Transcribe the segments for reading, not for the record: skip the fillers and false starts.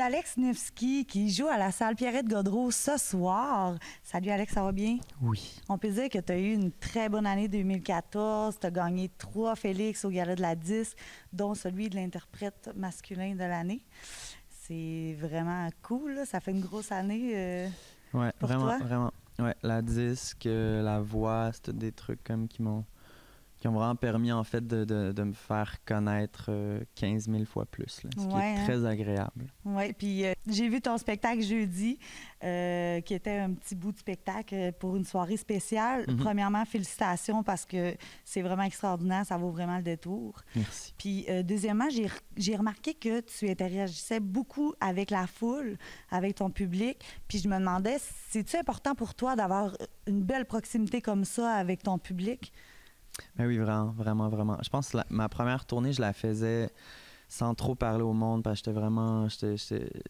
Alex Nevsky qui joue à la salle Pierrette-Godreau ce soir. Salut Alex, ça va bien? Oui. On peut dire que tu as eu une très bonne année 2014. Tu as gagné 3 Félix au Gala de la Disque, dont celui de l'interprète masculin de l'année. C'est vraiment cool, là. Ça fait une grosse année Ouais, pour vraiment, toi. vraiment. Ouais, la disque, la voix, c'était des trucs comme qui ont vraiment permis en fait de me faire connaître 15 000 fois plus, là, ce qui est très agréable. Oui, puis j'ai vu ton spectacle jeudi, qui était un petit bout de spectacle pour une soirée spéciale. Premièrement, félicitations parce que c'est vraiment extraordinaire, ça vaut vraiment le détour. Merci. Puis deuxièmement, j'ai remarqué que tu interagissais beaucoup avec la foule, avec ton public, puis je me demandais, c'est-tu important pour toi d'avoir une belle proximité comme ça avec ton public? Ben oui, vraiment, vraiment, vraiment. Je pense que ma première tournée, je la faisais sans trop parler au monde parce que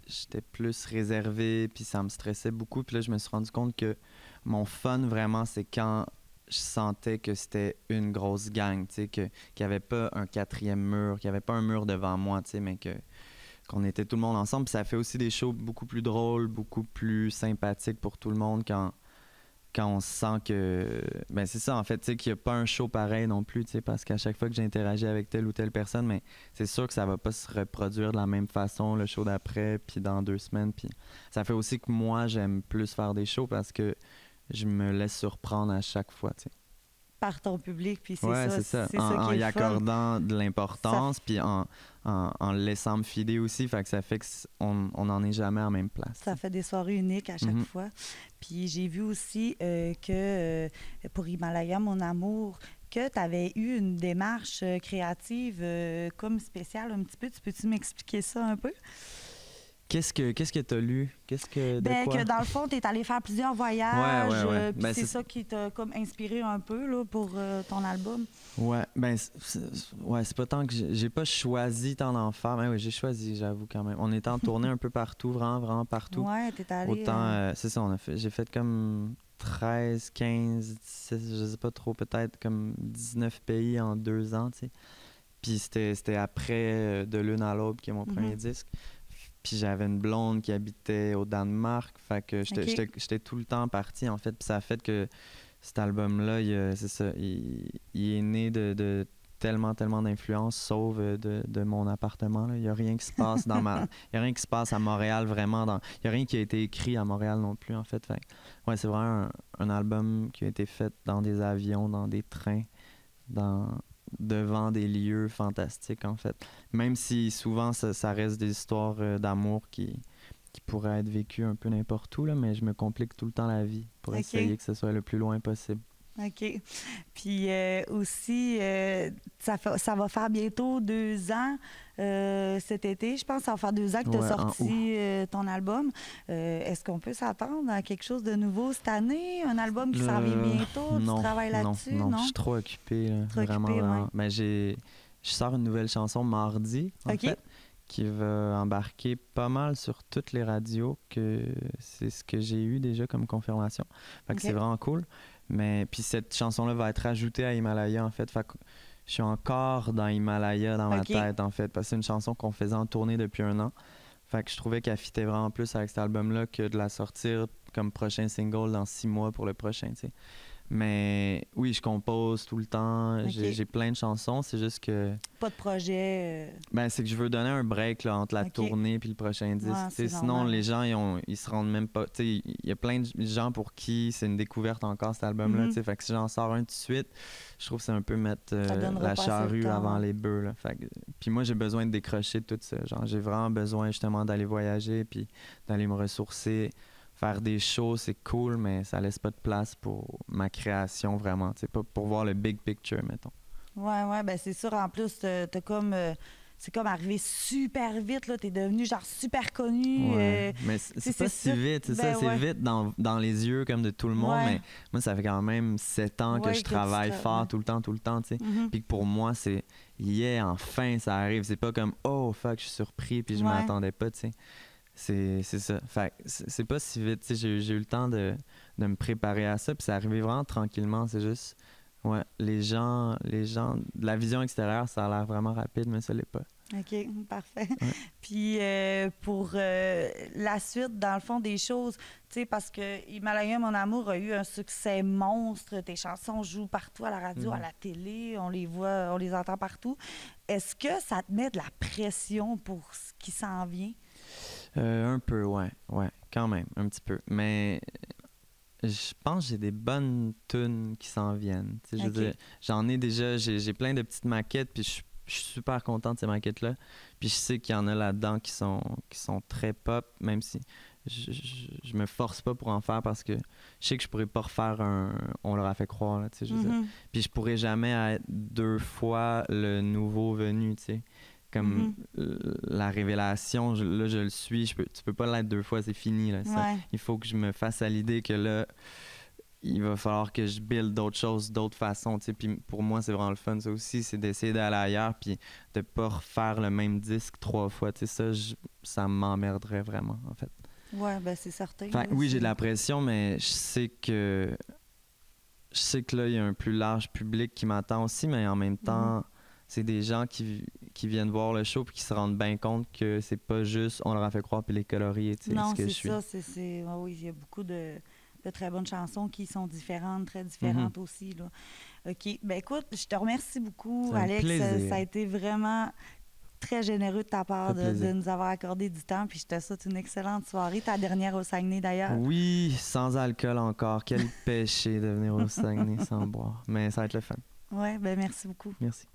j'étais plus réservé, puis ça me stressait beaucoup. Puis là, je me suis rendu compte que mon fun, vraiment, c'est quand je sentais que c'était une grosse gang, tu sais, qu'il n'y avait pas un quatrième mur, qu'il n'y avait pas un mur devant moi, tu sais, mais qu'on était tout le monde ensemble. Puis ça fait aussi des shows beaucoup plus drôles, beaucoup plus sympathiques pour tout le monde quand on sent que... Ben c'est ça, en fait, tu sais, qu'il n'y a pas un show pareil non plus, tu sais, parce qu'à chaque fois que j'interagis avec telle ou telle personne, mais c'est sûr que ça va pas se reproduire de la même façon le show d'après, puis dans 2 semaines, puis ça fait aussi que moi, j'aime plus faire des shows parce que je me laisse surprendre à chaque fois, tu sais. Par ton public, puis c'est ça. En y accordant de l'importance, puis en le laissant me fider aussi, fait que ça fait qu'on n'en est jamais à la même place. Ça fait des soirées uniques à chaque fois. Puis j'ai vu aussi que pour Himalaya, mon amour, que tu avais eu une démarche créative comme spéciale un petit peu. Peux-tu m'expliquer ça un peu? Qu'est-ce que tu as lu? Que dans le fond, tu es allé faire plusieurs voyages. Ouais. Puis c'est ça qui t'a comme inspiré un peu là, pour ton album. Ouais, c'est pas tant que j'ai pas choisi tant d'en faire. Mais oui, j'ai choisi, j'avoue quand même. On était en tournée un peu partout, vraiment, vraiment partout. Ouais, t'es allé... Autant, c'est ça, j'ai fait comme 13, 15, 16, je sais pas trop, peut-être comme 19 pays en 2 ans, tu sais. Puis c'était après De l'une à l'autre, qui est mon premier disque. Puis j'avais une blonde qui habitait au Danemark, fait que j'étais tout le temps parti, en fait. Puis ça a fait que cet album-là, c'est ça, il est né de tellement d'influences, sauf de mon appartement, là. Il n'y a rien qui se passe il y a rien qui se passe à Montréal, vraiment. Il n'y a rien qui a été écrit à Montréal non plus, en fait. Ouais, c'est vraiment un album qui a été fait dans des avions, dans des trains, devant des lieux fantastiques, en fait. Même si souvent, ça reste des histoires d'amour qui pourraient être vécues un peu n'importe où, là, mais je me complique tout le temps la vie pour essayer que ce soit le plus loin possible. OK. Puis aussi, ça va faire bientôt 2 ans cet été. Je pense que ça va faire 2 ans que tu as sorti ton album. Est-ce qu'on peut s'attendre à quelque chose de nouveau cette année? Un album qui s'en vient bientôt? Tu travailles là-dessus? Non, je suis trop occupé. Vraiment. Mais je sors une nouvelle chanson mardi, en fait, qui va embarquer pas mal sur toutes les radios, que c'est ce que j'ai eu déjà comme confirmation. Fait que c'est vraiment cool. Mais puis cette chanson-là va être ajoutée à Himalaya, en fait. Fait que je suis encore dans Himalaya dans ma tête, en fait, parce que c'est une chanson qu'on faisait en tournée depuis 1 an. Fait que je trouvais qu'elle fitait vraiment plus avec cet album-là que de la sortir comme prochain single dans 6 mois pour le prochain, tu sais. Mais oui, je compose tout le temps. J'ai plein de chansons. C'est juste que... Pas de projet? C'est que je veux donner un break là, entre la tournée puis le prochain disque. Sinon, les gens, ils se rendent même pas... Il y a plein de gens pour qui c'est une découverte encore, cet album-là. Fait que si j'en sors un tout de suite, je trouve que c'est un peu mettre la charrue avant les bœufs. Là. Puis moi, j'ai besoin de décrocher de tout ça. Genre, j'ai vraiment besoin justement d'aller voyager puis d'aller me ressourcer. Faire des shows, c'est cool, mais ça laisse pas de place pour ma création, vraiment. Pas pour voir le big picture, mettons. Ouais, c'est sûr. En plus, t'as comme... c'est comme arrivé super vite, là. T'es devenu, genre, super connu. Mais c'est pas si vite, c'est ça. C'est vite dans les yeux, comme de tout le monde, mais moi, ça fait quand même 7 ans que je travaille fort tout le temps, tu sais. Puis que pour moi, c'est... enfin, ça arrive. C'est pas comme, oh, fuck, je suis surpris, puis je m'attendais pas, tu sais. C'est ça. Fait c'est pas si vite. J'ai eu le temps de me préparer à ça. Puis c'est arrivé vraiment tranquillement. C'est juste Ouais, les gens, de la vision extérieure, ça a l'air vraiment rapide, mais ça l'est pas. OK, parfait. Ouais. Puis pour la suite, dans le fond, des choses, tu sais, parce que Himalaya, mon amour, a eu un succès monstre. Tes chansons jouent partout à la radio, à la télé, on les voit, on les entend partout. Est-ce que ça te met de la pression pour ce qui s'en vient? Un peu, ouais, quand même, un petit peu. Mais je pense que j'ai des bonnes tunes qui s'en viennent. Tu sais, je veux dire, j'en ai déjà, j'ai plein de petites maquettes, puis je suis super content de ces maquettes-là. Puis je sais qu'il y en a là-dedans qui sont très pop, même si je me force pas pour en faire parce que je sais que je pourrais pas refaire un On leur a fait croire, là, tu sais, je veux dire. Puis je pourrais jamais être 2 fois le nouveau venu, tu sais. Comme la révélation, là, je le suis. Tu peux pas l'être 2 fois, c'est fini, là. Ça, il faut que je me fasse à l'idée que là, il va falloir que je build d'autres choses, d'autres façons, tu sais. Puis pour moi, c'est vraiment le fun, ça aussi, c'est d'essayer d'aller ailleurs puis de pas refaire le même disque 3 fois, tu sais. Ça m'emmerderait vraiment, en fait. Ouais, ben c'est certain. Enfin, oui, j'ai de la pression, mais je sais que là, il y a un plus large public qui m'attend aussi, mais en même temps, c'est des gens qui viennent voir le show puis qui se rendent bien compte que c'est pas juste On leur a fait croire puis les coloris, tu sais, non, ce que je suis. Non, c'est ça. Oui, il y a beaucoup de très bonnes chansons qui sont différentes, très différentes aussi, là. OK. Ben écoute, je te remercie beaucoup, Alex. Ça a été vraiment très généreux de ta part de nous avoir accordé du temps. Puis je te souhaite une excellente soirée. Ta dernière au Saguenay, d'ailleurs. Oui, sans alcool encore. Quel péché de venir au Saguenay sans boire. Mais ça va être le fun. Oui, ben merci beaucoup. Merci.